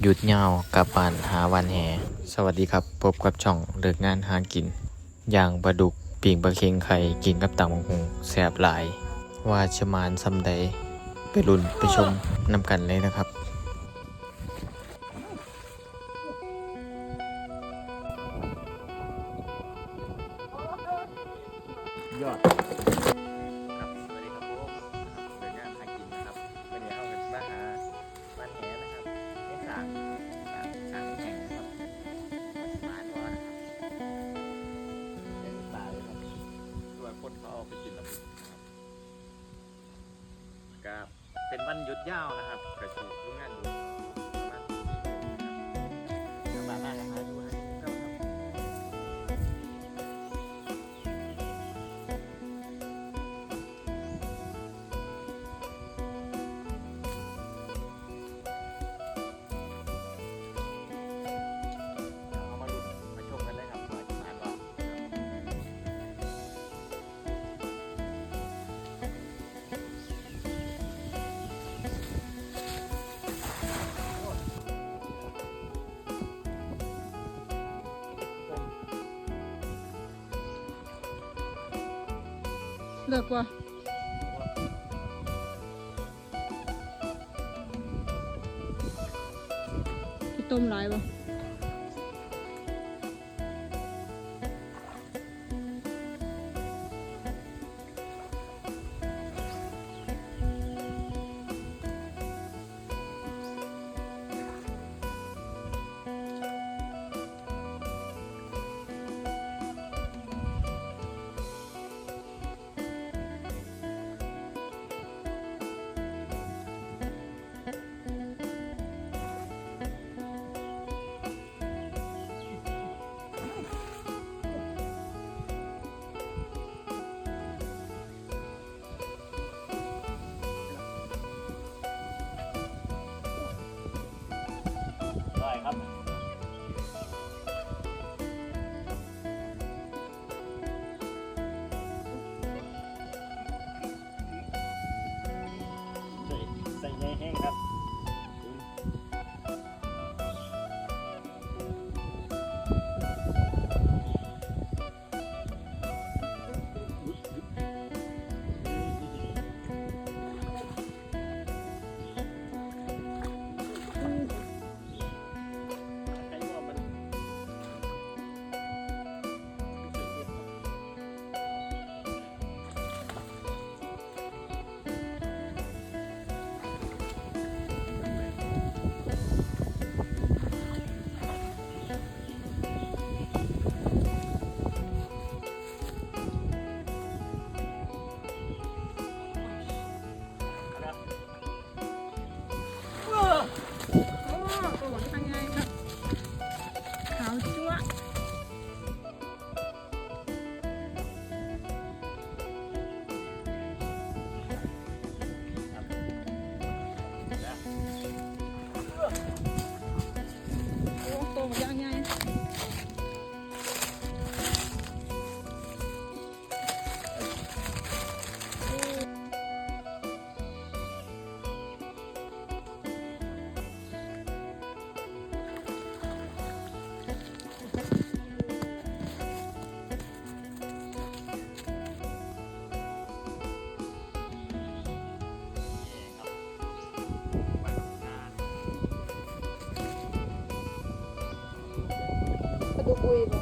หยุดยาวกลับบ้านหาวันแหสวัสดีครับพบกับช่องเลิกงานหากินย่างปลาดุกปีกปลาเค็งไข่กินกับตำบักหุ่งแซ่บหลายว่าจะมานซำใดไปลุ้นไปชมนำกันเลยนะครับยอดครับสวัสดีครับผมเดินงานหากินนะครับวันนี้เอาเงินมาหาบ้านแหนะครับไม่สั่งแข่งนะครับมาก่อนนะครับเป็นปลาเลยครับตัวคนเขาเอาไปกินแล้วครับเป็นวันหยุดยาวนะครับกระชูรุ่งงานอยู่ประมาณทางบ้านน่าจะหาอยู่ให้ครับเอามาลุ้นมาชมกันเลยครับว่าจะมาก่อน เลิกว่ะที่ต้มหลายบ่ได้ครับใส่ในแห้งครับใช้ว่ามัน โอ้โหทางไงครับขาวจั๊วะโอ้โตมายังไงกระดูกอุยบ่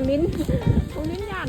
ลิ้นของลิ้นยัน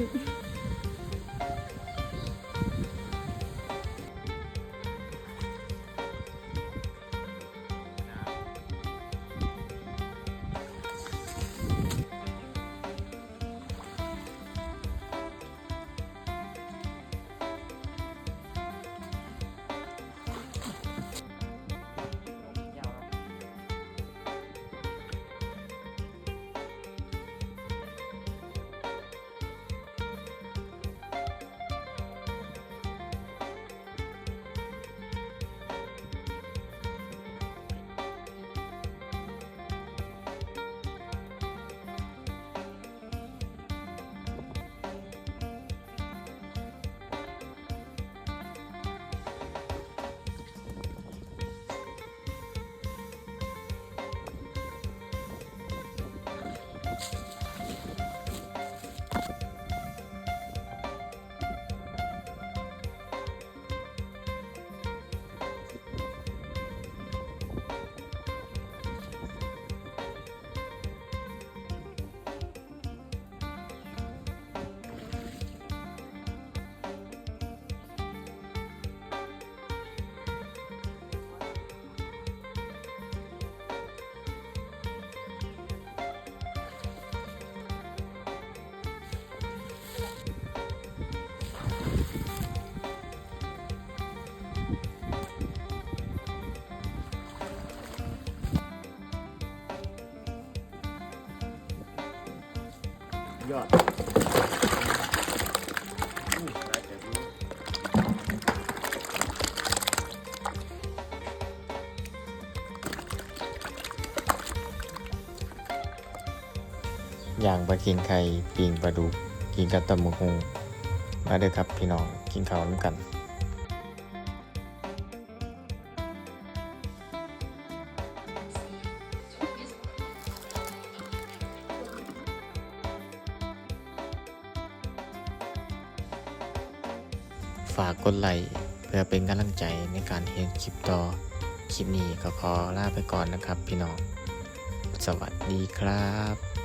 ยอดได้แต่ดู อย่างปลาเค็งไข่ปิงปลาดุกกินกับตำบักหุ่งมาเด้อครับพี่น้องกินข้าวน้ำกันฝากกดไลค์เพื่อเป็นกำลังใจในการเห็นคลิปต่อคลิปนี้ก็ขอลาไปก่อนนะครับพี่น้องสวัสดีครับ